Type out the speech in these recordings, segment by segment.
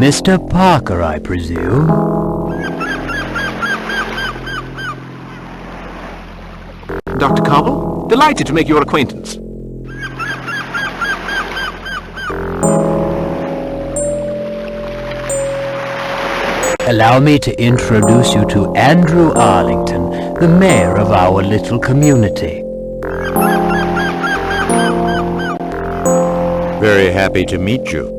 Mr. Parker, I presume? Dr. Cobble, delighted to make your acquaintance. Allow me to introduce you to Andrew Arlington, the mayor of our little community. Very happy to meet you.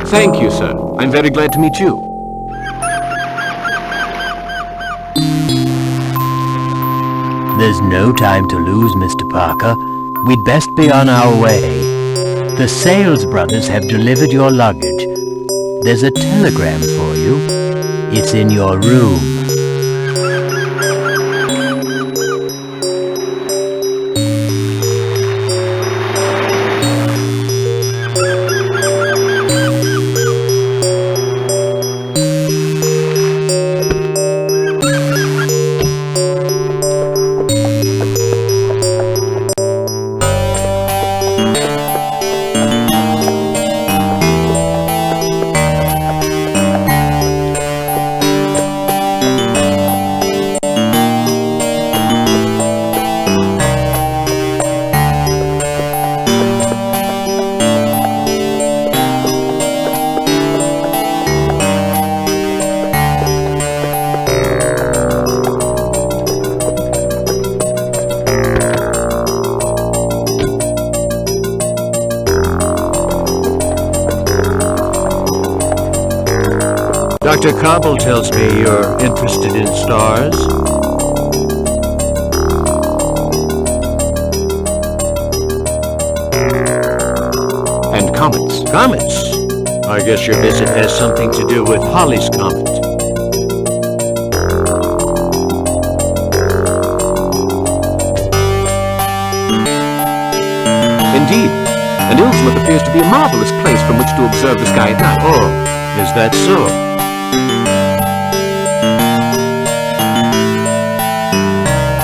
Thank you, sir. I'm very glad to meet you. There's no time to lose, Mr. Parker. We'd best be on our way. The Sales brothers have delivered your luggage. There's a telegram for you. It's in your room. Dr. Cobble tells me you're interested in stars. And comets. Comets? I guess your visit has something to do with Halley's comet. Indeed. And Illsmouth appears to be a marvelous place from which to observe the sky at night. Oh, is that so?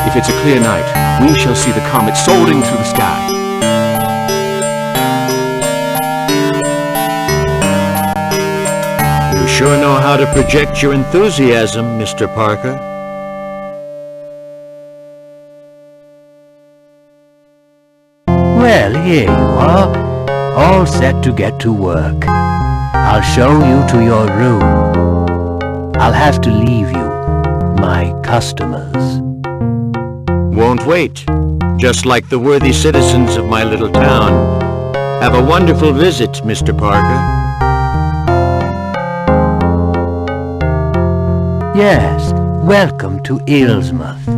If it's a clear night, we shall see the comet soaring through the sky. You sure know how to project your enthusiasm, Mr. Parker. Well, here you are, all set to get to work. I'll show you to your room. I'll have to leave you, my customers. Won't wait. Just like the worthy citizens of my little town. Have a wonderful visit, Mr. Parker. Yes, welcome to Illsmouth.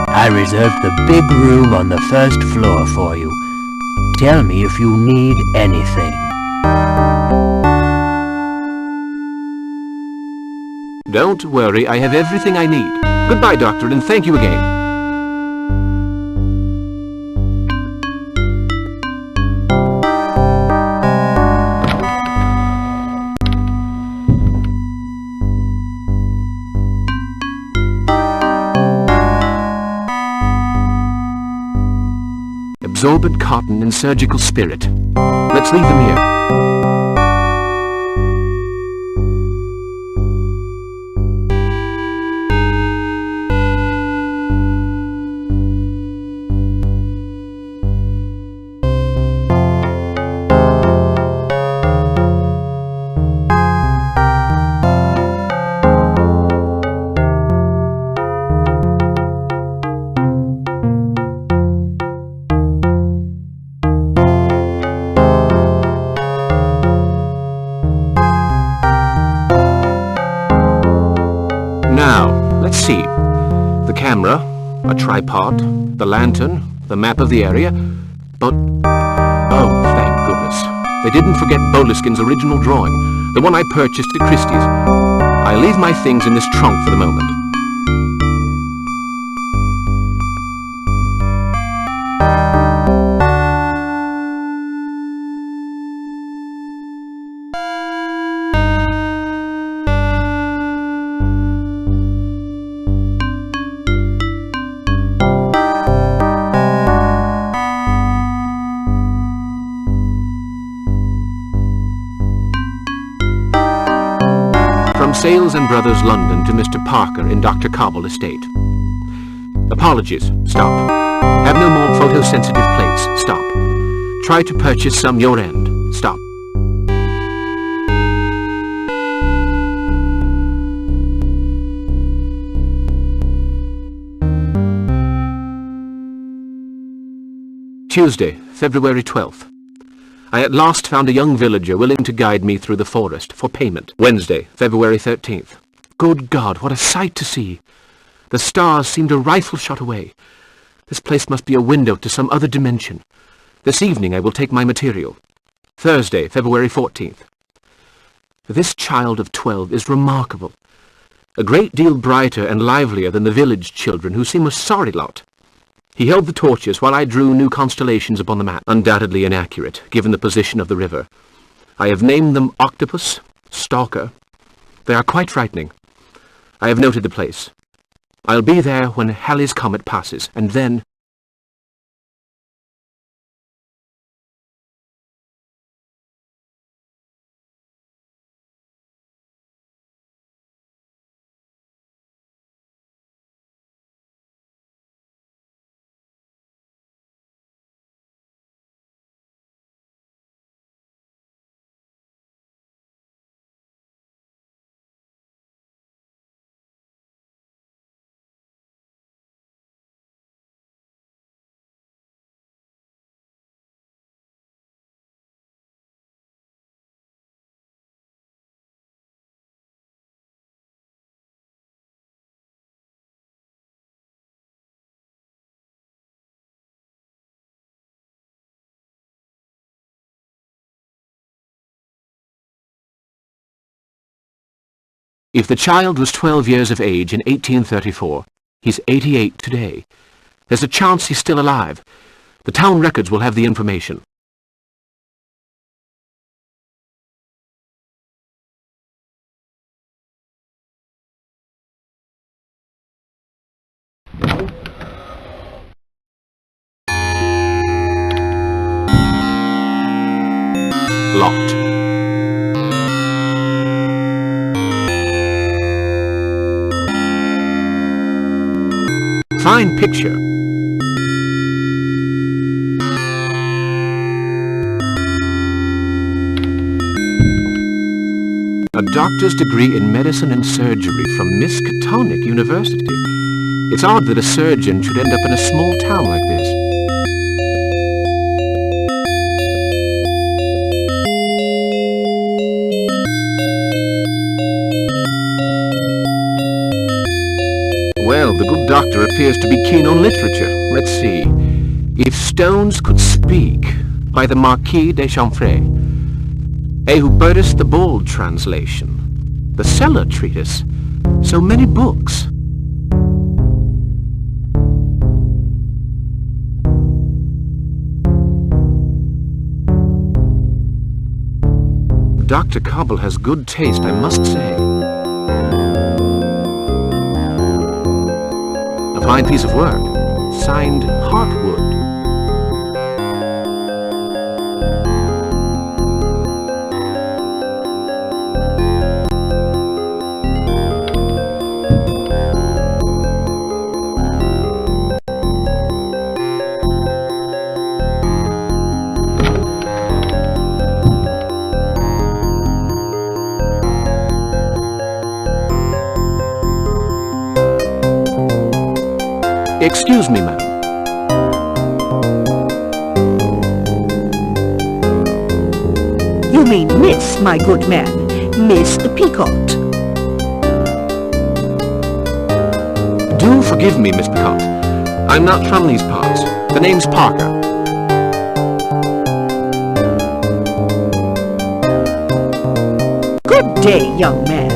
I reserved the big room on the first floor for you. Tell me if you need anything. Don't worry, I have everything I need. Goodbye, Doctor, and thank you again. Absorbent cotton and surgical spirit. Let's leave them here. Let's see. The camera, a tripod, the lantern, the map of the area, but... oh, thank goodness. They didn't forget Boleskine's original drawing, the one I purchased at Christie's. I'll leave my things in this trunk for the moment. Sales and Brothers, London, to Mr. Parker in Dr. Cobble estate. Apologies. Stop. Have no more photosensitive plates. Stop. Try to purchase some your end. Stop. Tuesday, February 12th. I at last found a young villager willing to guide me through the forest for payment. Wednesday, February 13th. Good God, what a sight to see! The stars seemed a rifle shot away. This place must be a window to some other dimension. This evening I will take my material. Thursday, February 14th. This child of 12 is remarkable. A great deal brighter and livelier than the village children, who seem a sorry lot. He held the torches while I drew new constellations upon the map, undoubtedly inaccurate, given the position of the river. I have named them Octopus, Stalker. They are quite frightening. I have noted the place. I'll be there when Halley's comet passes, and then... If the child was 12 years of age in 1834, he's 88 today. There's a chance he's still alive. The town records will have the information. Locked. Fine picture. A doctor's degree in medicine and surgery from Miskatonic University. It's odd that a surgeon should end up in a small town like this. Well, the good doctor appears to be keen on literature. Let's see. If Stones Could Speak, by the Marquis de Chamfray. Hubertus the Bold translation. The Cellar Treatise. So many books. Dr. Cobble has good taste, I must say. A fine piece of work. Signed Harkwood. Excuse me, madam. You mean Miss, my good man. Miss the Peacock. Do forgive me, Miss Picot. I'm not from these parts. The name's Parker. Good day, young man.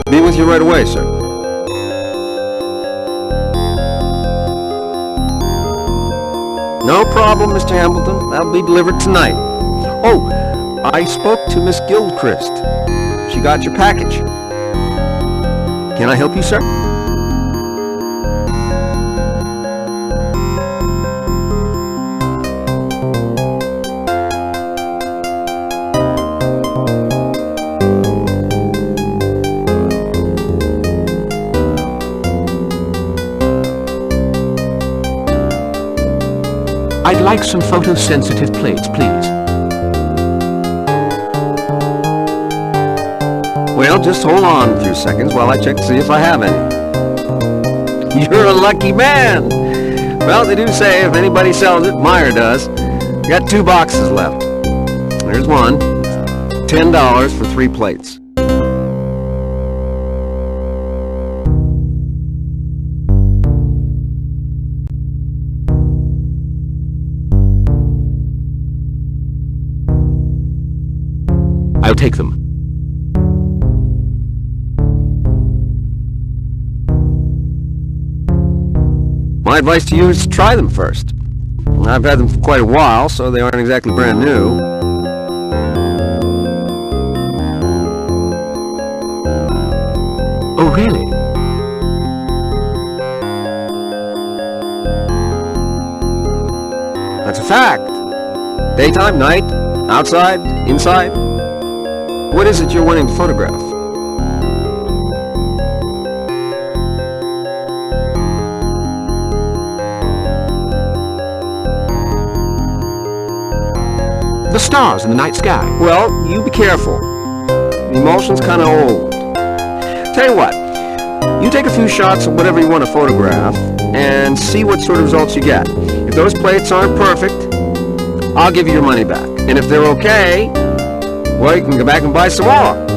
Be with you right away, sir. No problem, Mr. Hambleton. That'll be delivered tonight. Oh, I spoke to Miss Gilchrist. She got your package. Can I help you, sir? I'd like some photosensitive plates, please. Well, just hold on a few seconds while I check to see if I have any. You're a lucky man! Well, they do say if anybody sells it, Meyer does. Got 2 boxes left. There's one. $10 for 3 plates. I'll take them. My advice to you is to try them first. I've had them for quite a while, so they aren't exactly brand new. Oh, really? That's a fact. Daytime, night, outside, inside. What is it you're wanting to photograph? The stars in the night sky. Well, you be careful. The emulsion's kind of old. Tell you what, you take a few shots of whatever you want to photograph and see what sort of results you get. If those plates aren't perfect, I'll give you your money back. And if they're okay, well, you can go back and buy some more.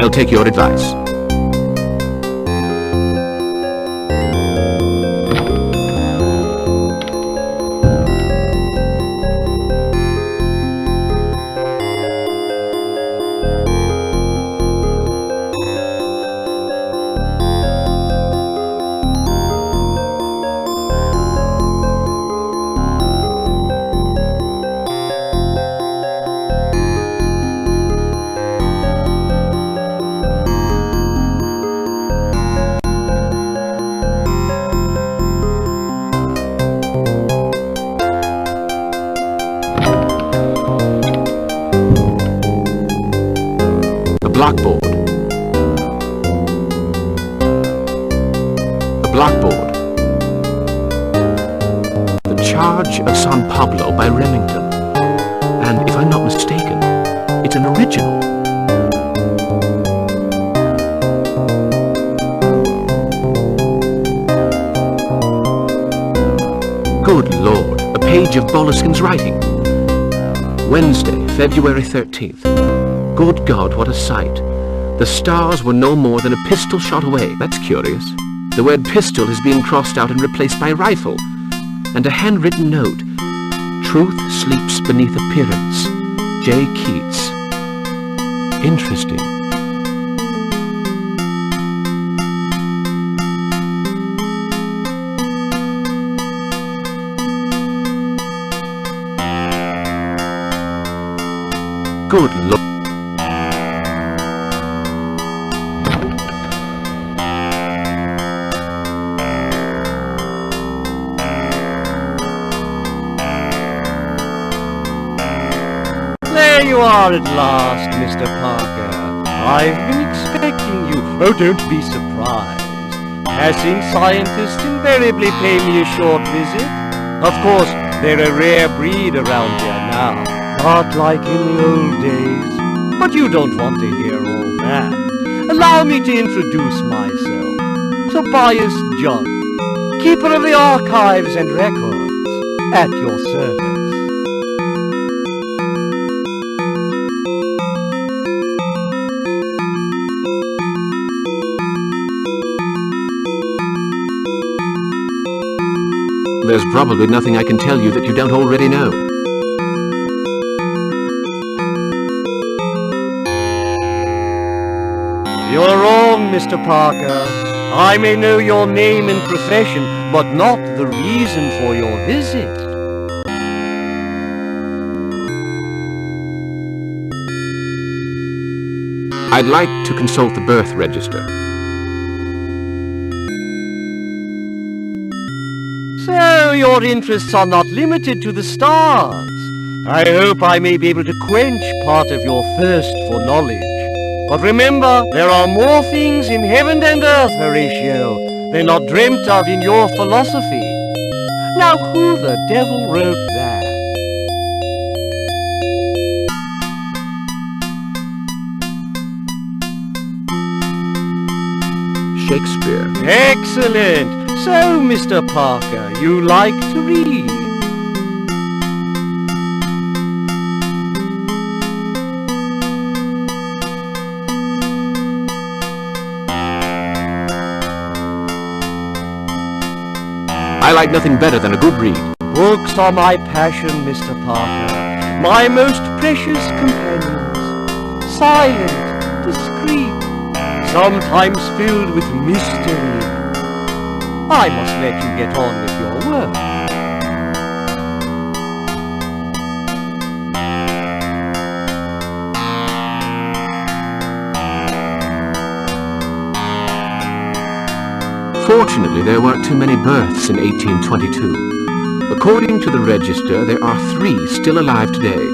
I'll take your advice. Blackboard. The blackboard. The Charge of San Pablo by Remington. And if I'm not mistaken, it's an original. Good Lord, a page of Boleskine's writing. Wednesday, February 13th. Good God, what a sight. The stars were no more than a pistol shot away. That's curious. The word pistol is being crossed out and replaced by rifle. And a handwritten note. Truth sleeps beneath appearance. J. Keats. Interesting. Good Lord. There you are at last, Mr. Parker. I've been expecting you. Oh, don't be surprised. Passing scientists invariably pay me a short visit. Of course, they're a rare breed around here now, not like in the old days. But you don't want to hear all that. Allow me to introduce myself. Tobias John, keeper of the archives and records, at your service. There's probably nothing I can tell you that you don't already know. You're wrong, Mr. Parker. I may know your name and profession, but not the reason for your visit. I'd like to consult the birth register. So your interests are not limited to the stars. I hope I may be able to quench part of your thirst for knowledge. But remember, there are more things in heaven and earth, Horatio, than are dreamt of in your philosophy. Now who the devil wrote that? Shakespeare. Excellent! So, Mr. Parker, you like to read? I like nothing better than a good read. Books are my passion, Mr. Parker. My most precious companions. Silent, discreet, sometimes filled with mystery. I must let you get on with your work. Fortunately, there weren't too many births in 1822. According to the register, there are 3 still alive today.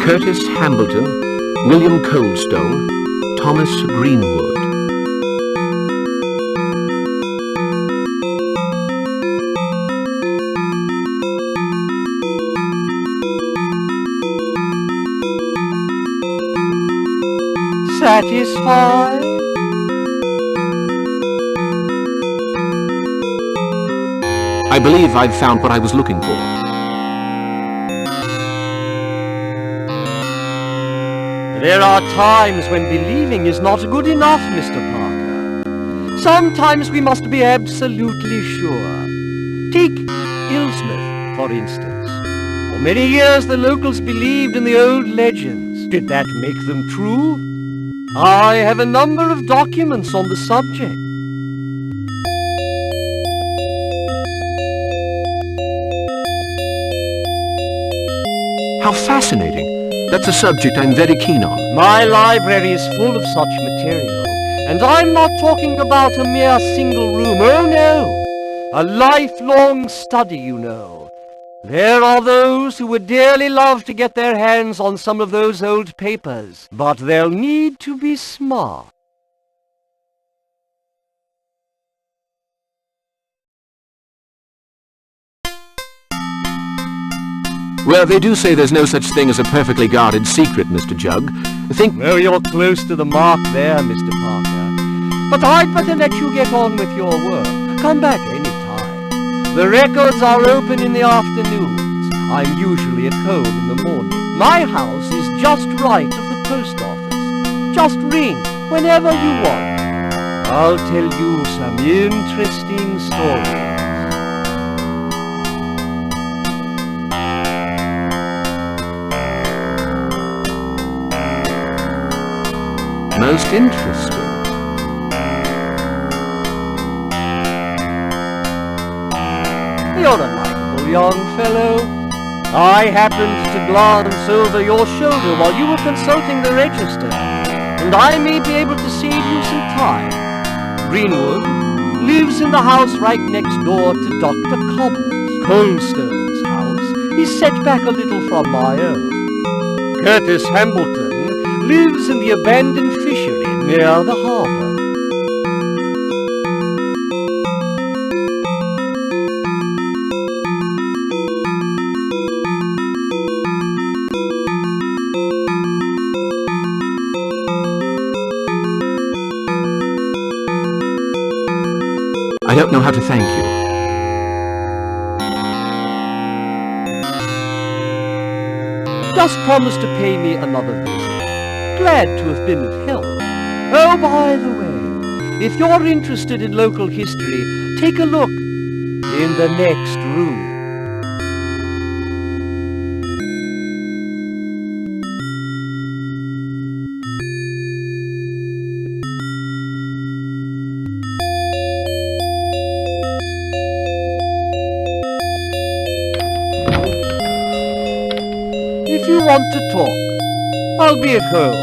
Curtis Hambleton, William Coldstone, Thomas Greenwood. Satisfied? I believe I've found what I was looking for. There are times when believing is not good enough, Mr. Parker. Sometimes we must be absolutely sure. Take Illsmouth, for instance. For many years the locals believed in the old legends. Did that make them true? I have a number of documents on the subject. How fascinating. That's a subject I'm very keen on. My library is full of such material, and I'm not talking about a mere single room. Oh no! A lifelong study, you know. There are those who would dearly love to get their hands on some of those old papers, but they'll need to be smart. Well, they do say there's no such thing as a perfectly guarded secret, Mr. Jug. Well, you're close to the mark there, Mr. Parker. But I'd better let you get on with your work. Come back any time. The records are open in the afternoons. I'm usually at home in the morning. My house is just right of the post office. Just ring whenever you want. I'll tell you some interesting stories. Most interesting. You're a likable young fellow. I happened to glance over your shoulder while you were consulting the register, and I may be able to save you some time. Greenwood lives in the house right next door to Dr. Cobble. Coldstone's house is set back a little from my own. Curtis Hambleton lives in the abandoned fishery near the harbour. I don't know how to thank you. Just promise to pay me another visit. Glad to have been of help. Oh, by the way, if you're interested in local history, take a look in the next room. want to talk. I'll be at home.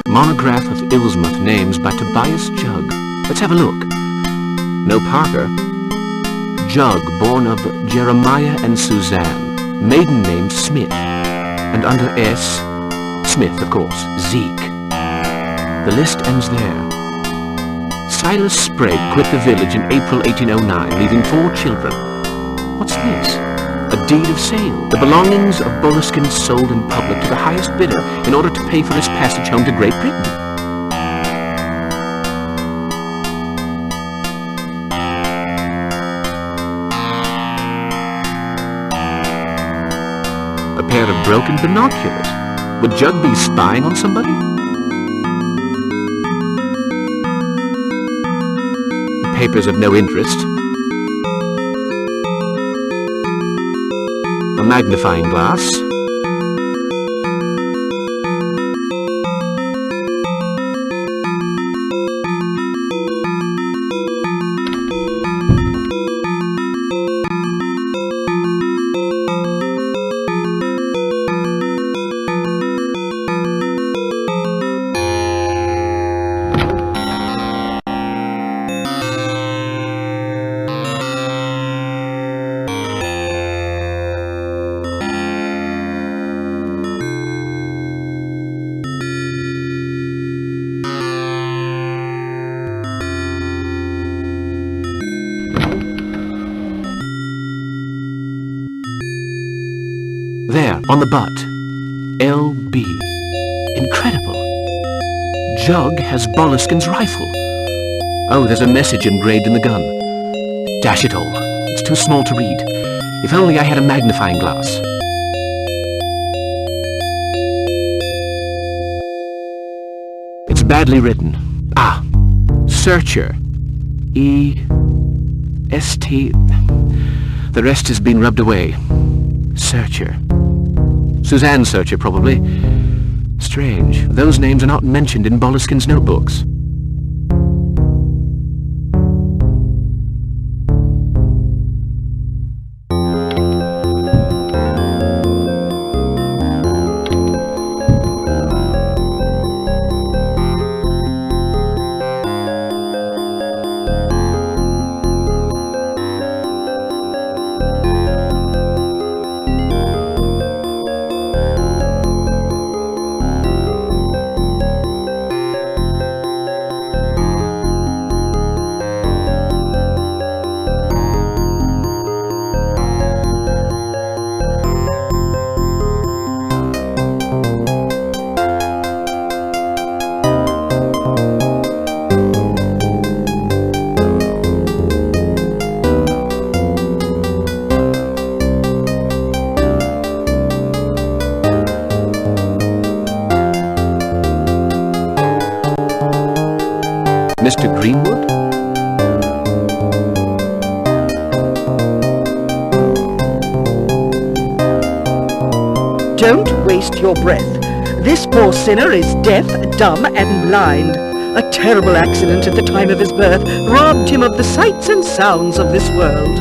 Monograph of Illsmouth names by Tobias Jug. Let's have a look. No Parker. Jug, born of Jeremiah and Suzanne. Maiden name Smith. And under S, Smith, of course, Zeke. The list ends there. Silas Sprague quit the village in April 1809, leaving 4 children. What's this? A deed of sale. The belongings of Boleskine sold in public to the highest bidder in order to pay for his passage home to Great Britain. A pair of broken binoculars. Would Jug be spying on somebody? The papers of no interest. A magnifying glass. There, on the butt. L.B. Incredible. Jug has Boleskine's rifle. Oh, there's a message engraved in the gun. Dash it all. It's too small to read. If only I had a magnifying glass. It's badly written. Ah, Searcher. E-S-T... The rest has been rubbed away. Searcher. Suzanne Searcher, probably. Strange. Those names are not mentioned in Boleskine's notebooks. Mr. Greenwood? Don't waste your breath. This poor sinner is deaf, dumb, and blind. A terrible accident at the time of his birth robbed him of the sights and sounds of this world.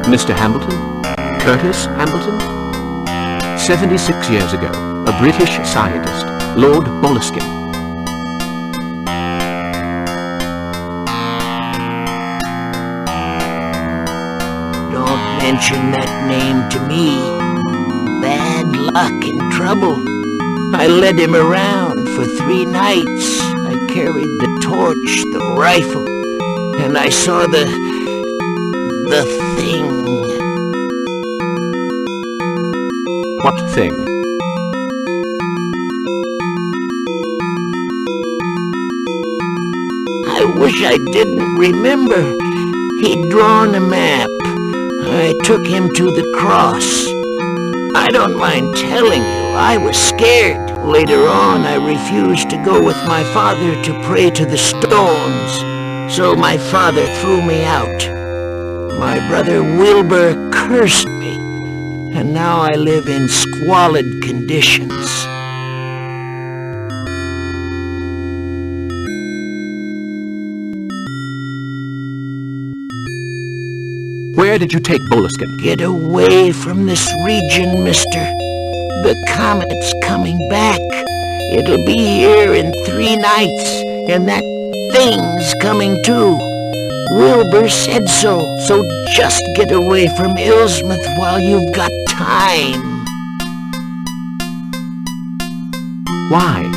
Mr. Hambleton? Curtis Hambleton? 76 years ago, a British scientist, Lord Boleskine. Don't mention that name to me. Bad luck and trouble. I led him around for 3 nights. I carried the torch, the rifle, and I saw the thing. What thing? I wish I didn't remember. He'd drawn a map. I took him to the cross. I don't mind telling you, I was scared. Later on, I refused to go with my father to pray to the stones, so my father threw me out. My brother Wilbur cursed me, and now I live in squalid conditions. Where did you take Boleskine? Get away from this region, mister. The Comet's coming back. It'll be here in 3 nights, and that thing's coming too. Wilbur said so, so just get away from Illsmouth while you've got time. Why?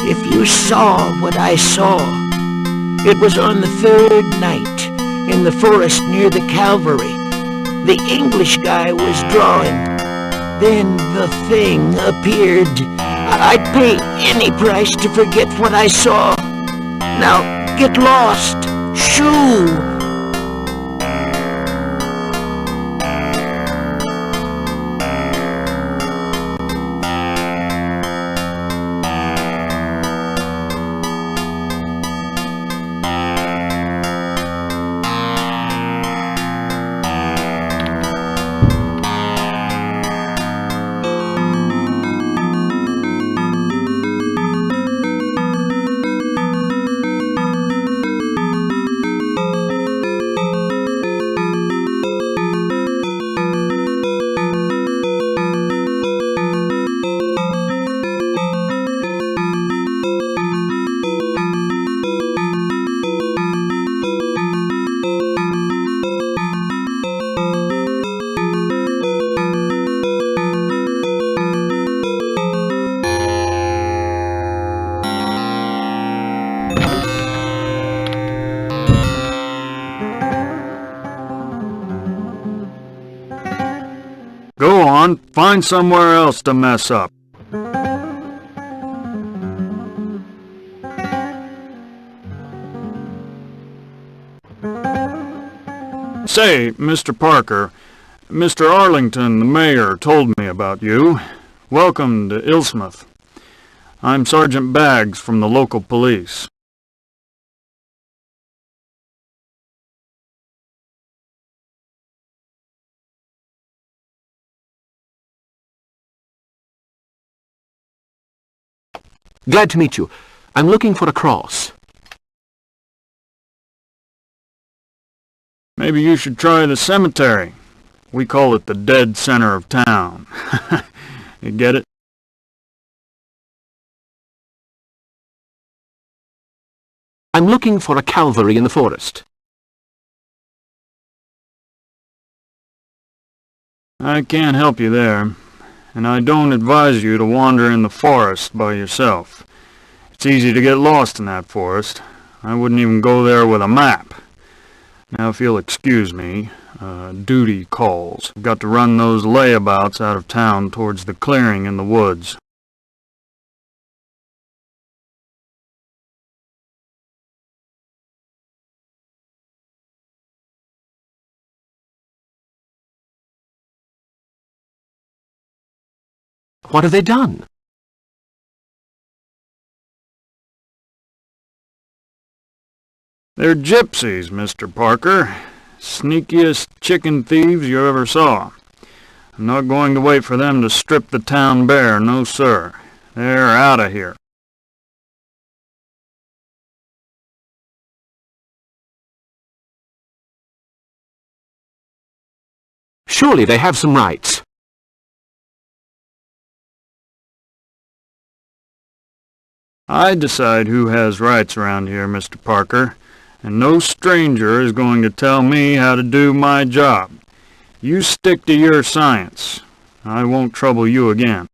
If you saw what I saw, it was on the 3rd night, in the forest near the Calvary. The English guy was drawing. Then the thing appeared. I'd pay any price to forget what I saw. Now, get lost. Shoo! Go on, find somewhere else to mess up. Say, Mr. Parker, Mr. Arlington, the mayor, told me about you. Welcome to Illsmouth. I'm Sergeant Baggs from the local police. Glad to meet you. I'm looking for a cross. Maybe you should try the cemetery. We call it the dead center of town. You get it? I'm looking for a Calvary in the forest. I can't help you there, and I don't advise you to wander in the forest by yourself. It's easy to get lost in that forest. I wouldn't even go there with a map. Now, if you'll excuse me, duty calls. I've got to run those layabouts out of town towards the clearing in the woods. What have they done? They're gypsies, Mr. Parker. Sneakiest chicken thieves you ever saw. I'm not going to wait for them to strip the town bare, no sir. They're out of here. Surely they have some rights. I decide who has rights around here, Mr. Parker, and no stranger is going to tell me how to do my job. You stick to your science. I won't trouble you again.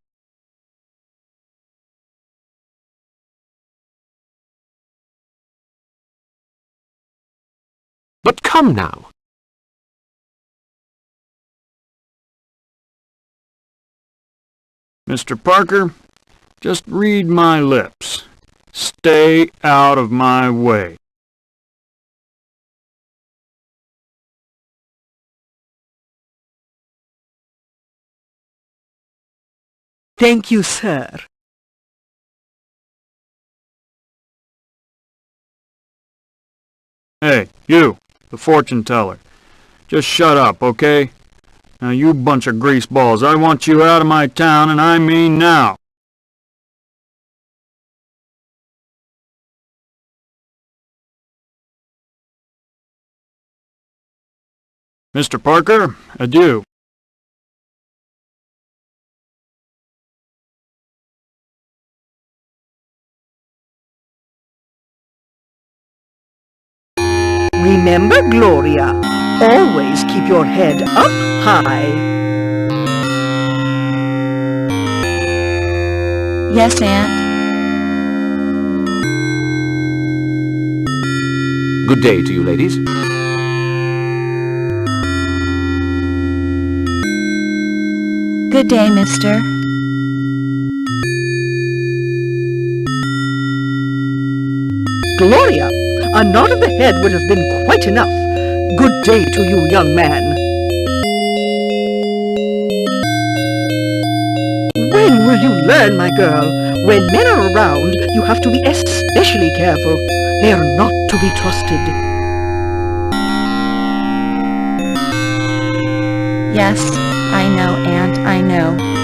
But come now. Mr. Parker, just read my lips. Stay out of my way. Thank you, sir. Hey, you, the fortune teller. Just shut up, okay? Now, you bunch of greaseballs, I want you out of my town, and I mean now. Mr. Parker, adieu. Remember, Gloria, always keep your head up high. Yes, Aunt. Good day to you, ladies. Good day, mister. Gloria, a nod of the head would have been quite enough. Good day to you, young man. When will you learn, my girl? When men are around, you have to be especially careful. They are not to be trusted. Yes, I know, Aunt, I know.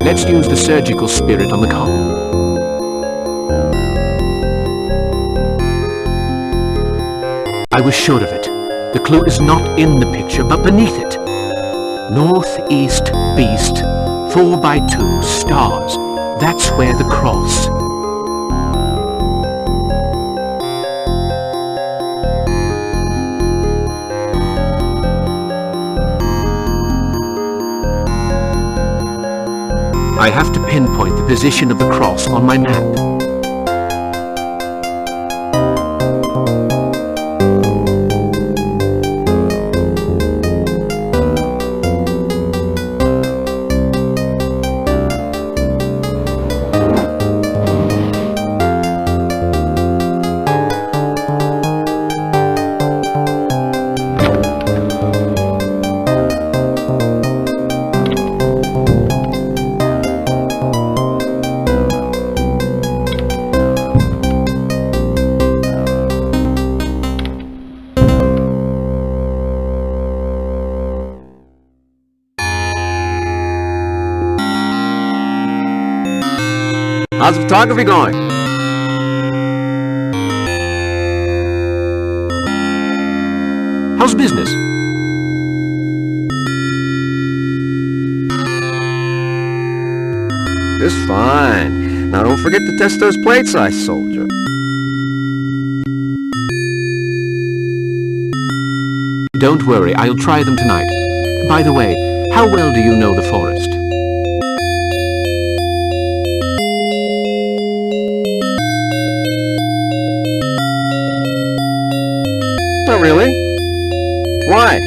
Let's use the surgical spirit on the cobble. I was sure of it. The clue is not in the picture, but beneath it. Northeast beast, 4x2 stars. That's where the cross. I have to pinpoint the position of the cross on my map. How's the photography going? How's business? Just fine. Now don't forget to test those plates I sold you. Don't worry, I'll try them tonight. By the way, how well do you know the forest? Not really. Why?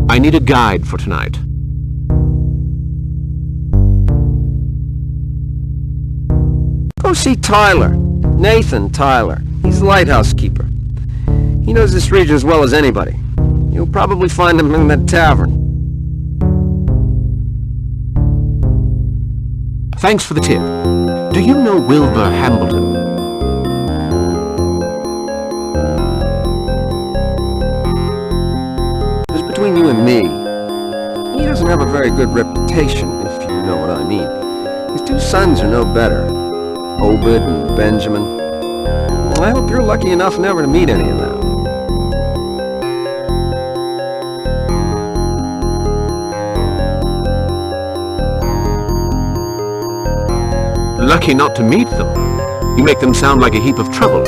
I need a guide for tonight. Go see Tyler. Nathan Tyler. He's the lighthouse keeper. He knows this region as well as anybody. You'll probably find him in that tavern. Thanks for the tip. Do you know Wilbur Hambleton? Just between you and me, he doesn't have a very good reputation, if you know what I mean. His two sons are no better, Obed and Benjamin. I hope you're lucky enough never to meet any of them. Lucky not to meet them. You make them sound like a heap of trouble.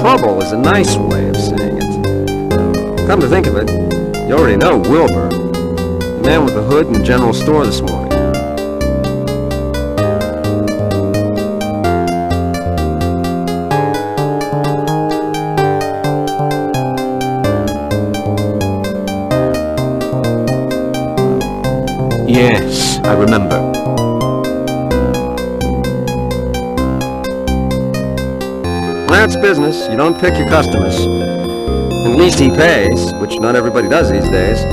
Trouble is a nice way of saying it. Come to think of it, you already know Wilbur, the man with the hood in the general store this morning. Yes, I remember. That's business. You don't pick your customers. At least he pays, which not everybody does these days.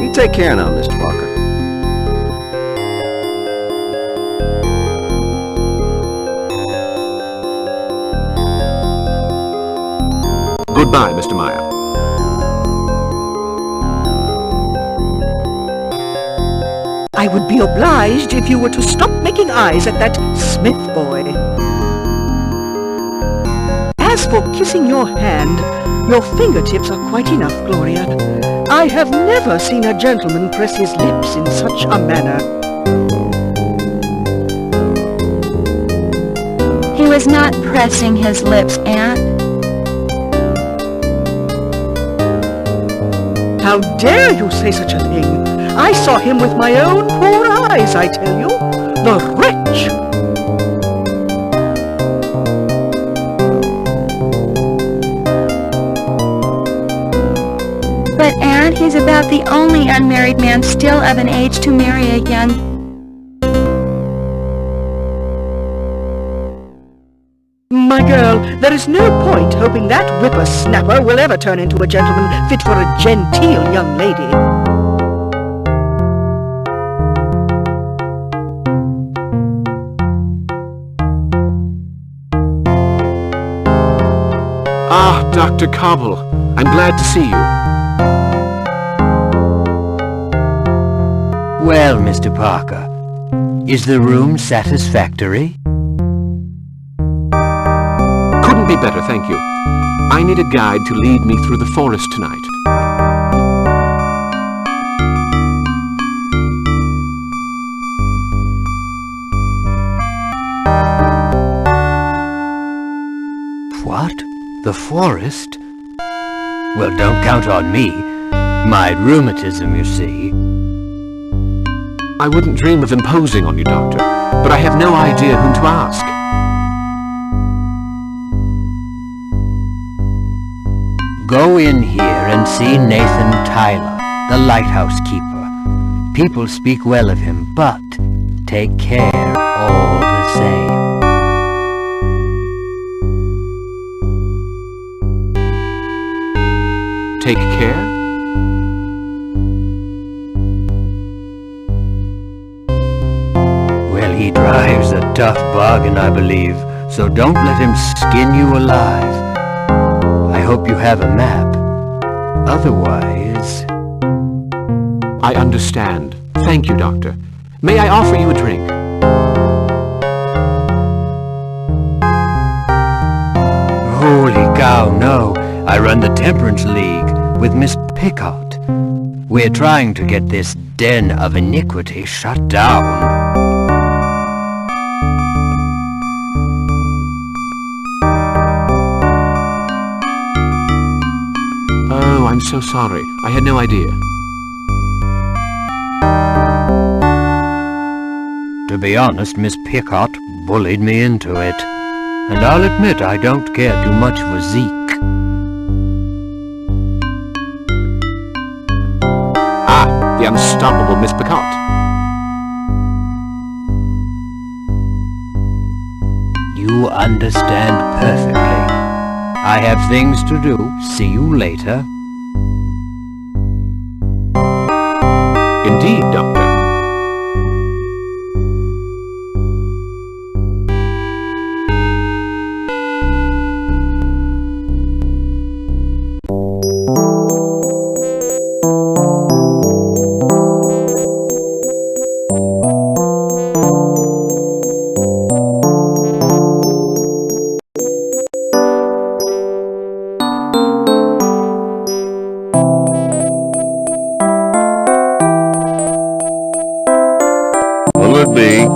You take care now, Mr. Parker. Goodbye, Mr. Meyer. I would be obliged if you were to stop making eyes at that Smith boy. As for kissing your hand, your fingertips are quite enough, Gloria. I have never seen a gentleman press his lips in such a manner. He was not pressing his lips, Aunt. How dare you say such a thing? I saw him with my own poor eyes, I tell you. The wretch! But Aunt, he's about the only unmarried man still of an age to marry a young... My girl, there is no point hoping that whippersnapper will ever turn into a gentleman fit for a genteel young lady. Ah, Dr. Cobble. I'm glad to see you. Well, Mr. Parker, is the room satisfactory? Couldn't be better, thank you. I need a guide to lead me through the forest tonight. What? The forest? Well, don't count on me. My rheumatism, you see. I wouldn't dream of imposing on you, Doctor, but I have no idea whom to ask. Go in here and see Nathan Tyler, the lighthouse keeper. People speak well of him, but take care all the same. Take care? Well, he drives a tough bargain, I believe, so don't let him skin you alive. I hope you have a map. Otherwise... I understand. Thank you, Doctor. May I offer you a drink? Holy cow, no. I run the Temperance League with Miss Pickott. We're trying to get this den of iniquity shut down. Oh, I'm so sorry. I had no idea. To be honest, Miss Pickott bullied me into it. And I'll admit I don't care too much for Zeke. Ah, the unstoppable Miss Pickott. You understand perfectly. I have things to do. See you later. Indeed, Doctor. Will it be?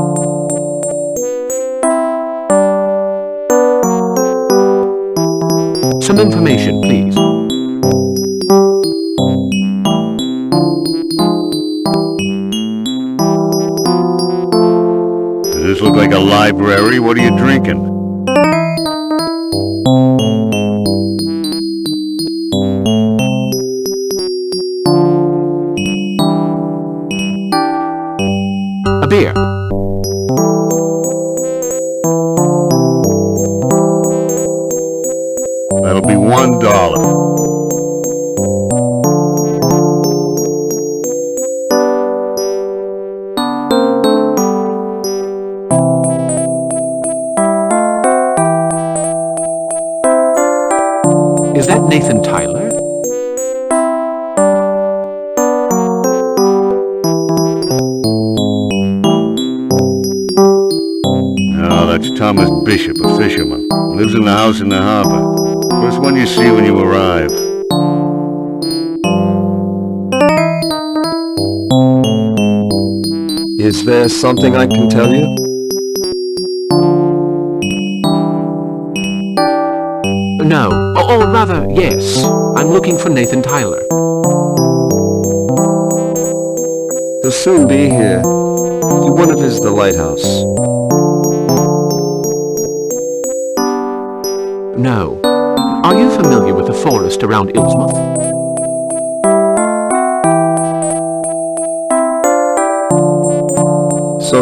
Some information, please. Does this look like a library? What are you drinking? A beer. That'll be $1. Is that Nathan Tyler? No, that's Thomas Bishop, a fisherman. Lives in the house in the harbor. First one you see when you arrive. Is there something I can tell you? No. Or rather, yes. I'm looking for Nathan Tyler. He'll soon be here. You wanted his the lighthouse. No. Are you familiar with the forest around Illsmouth?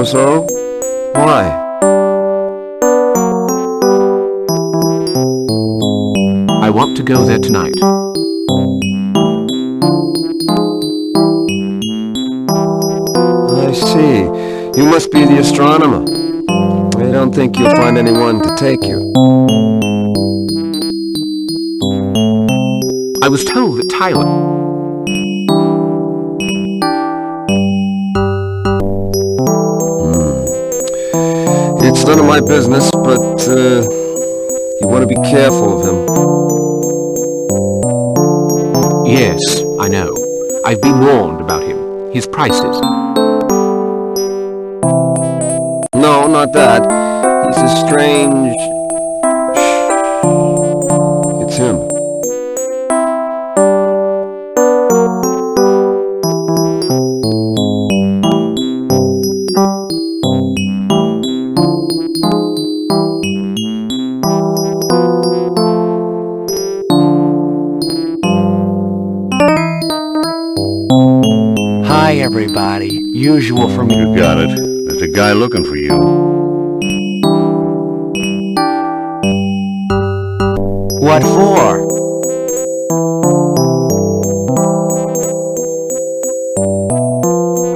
So? Why? I want to go there tonight. I see. You must be the astronomer. I don't think you'll find anyone to take you. was told that Tyler... It's none of my business, but, you want to be careful of him. Yes, I know. I've been warned about him. His prices. No, not that. He's a strange... It's him. Hi, everybody. Usual for me. You got it. There's a guy looking for you. What for?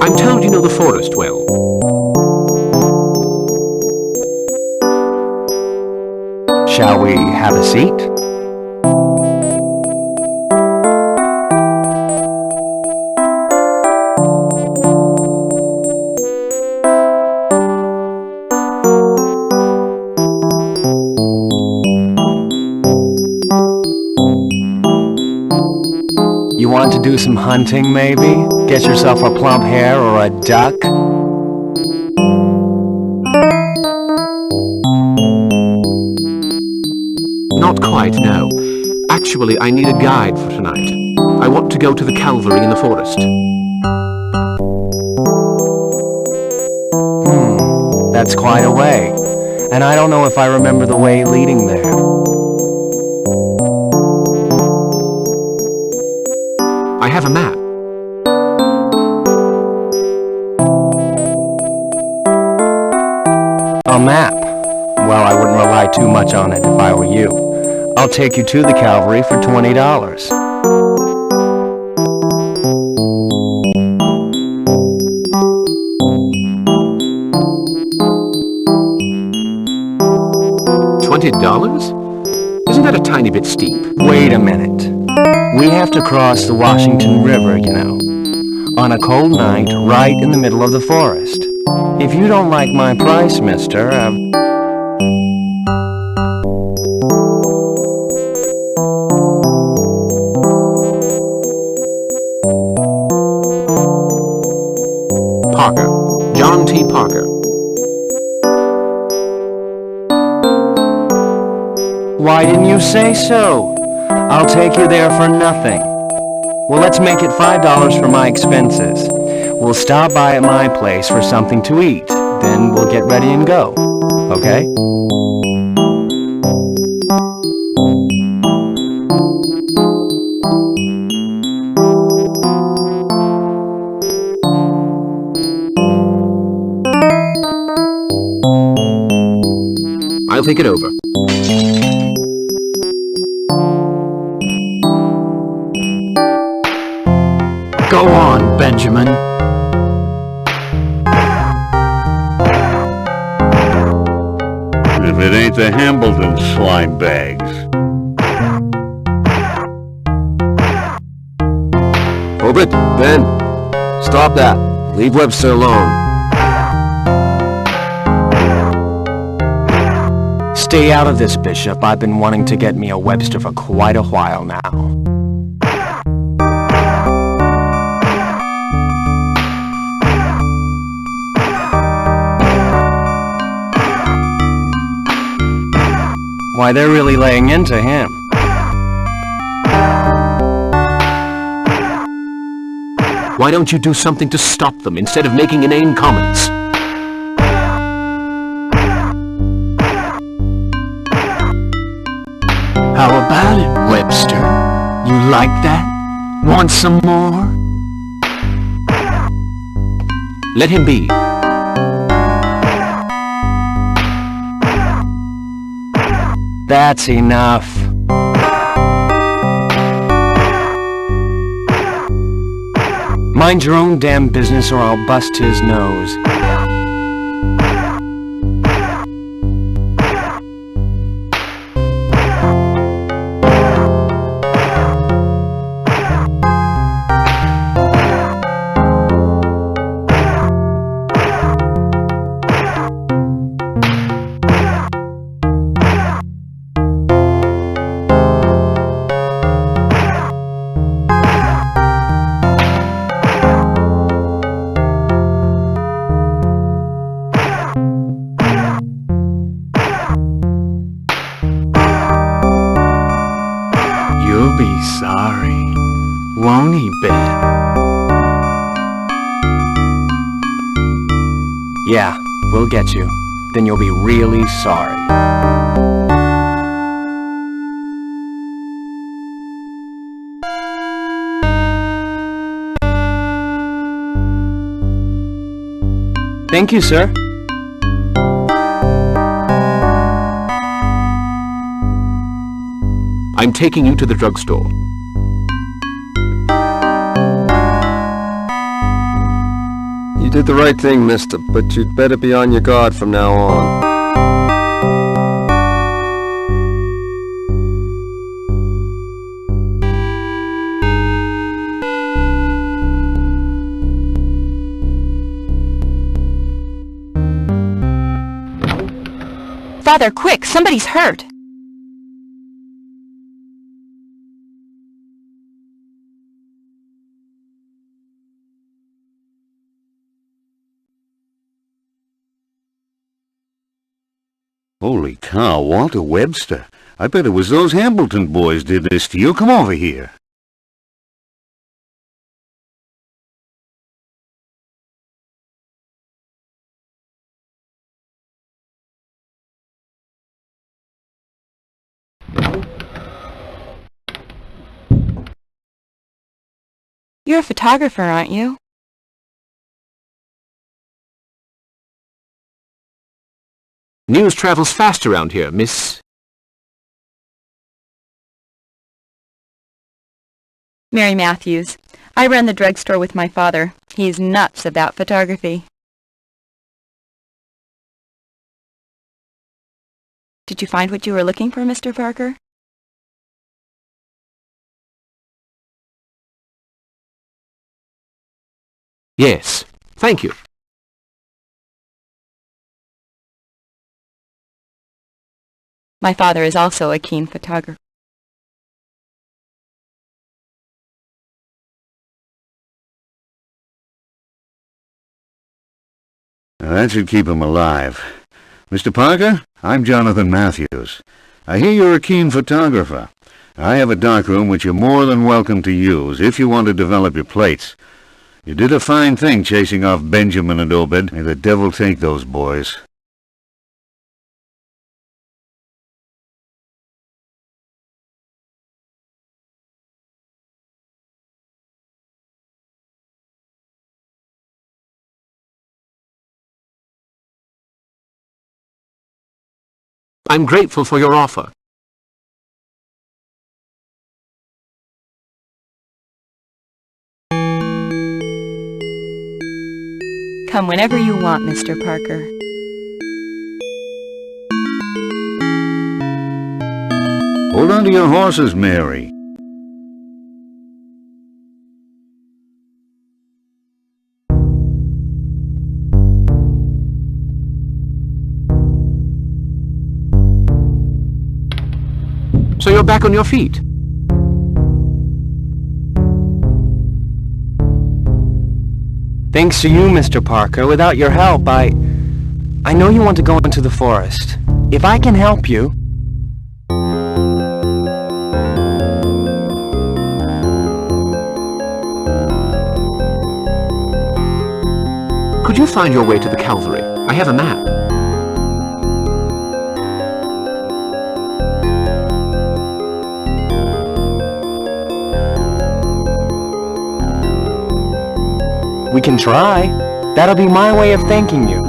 I'm told you know the forest well. Shall we have a seat? You want to do some hunting, maybe? Get yourself a plump hare or a duck? Not quite, no. Actually, I need a guide for tonight. I want to go to the Calvary in the forest. That's quite a way. And I don't know if I remember the way leading there. I have a map. A map? Well, I wouldn't rely too much on it if I were you. I'll take you to the Calvary for $20. $20? Isn't that a tiny bit steep? Wait a minute. We have to cross the Washington River, you know. On a cold night, right in the middle of the forest. If you don't like my price, mister, Parker. John T. Parker. Why didn't you say so? I'll take you there for nothing. Well, let's make it $5 for my expenses. We'll stop by at my place for something to eat. Then we'll get ready and go. Okay? I'll think it over. Go on, Benjamin. If it ain't the Hambleton slime bags. Obit, Ben, stop that. Leave Webster alone. Stay out of this, Bishop. I've been wanting to get me a Webster for quite a while now. Why, they're really laying into him. Why don't you do something to stop them instead of making inane comments? How about it, Webster? You like that? Want some more? Let him be. That's enough. Mind your own damn business or I'll bust his nose. He'll be sorry, won't he, Ben? Yeah, we'll get you. Then you'll be really sorry. Thank you, sir. I'm taking you to the drugstore. You did the right thing, mister, but you'd better be on your guard from now on. Father, quick! Somebody's hurt! Holy cow, Walter Webster. I bet it was those Hambleton boys did this to you. Come over here. You're a photographer, aren't you? News travels fast around here, Miss... Mary Matthews. I run the drugstore with my father. He's nuts about photography. Did you find what you were looking for, Mr. Parker? Yes, thank you. My father is also a keen photographer. Now, that should keep him alive. Mr. Parker, I'm Jonathan Matthews. I hear you're a keen photographer. I have a darkroom which you're more than welcome to use if you want to develop your plates. You did a fine thing chasing off Benjamin and Obed. May the devil take those boys. I'm grateful for your offer. Come whenever you want, Mr. Parker. Hold on to your horses, Mary. So you're back on your feet? Thanks to you, Mr. Parker. Without your help, I know you want to go into the forest. If I can help you... Could you find your way to the Calvary? I have a map. We can try. That'll be my way of thanking you.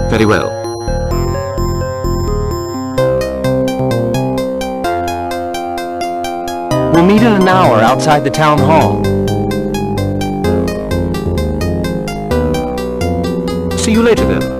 Very well. We'll meet in an hour outside the town hall. See you later then.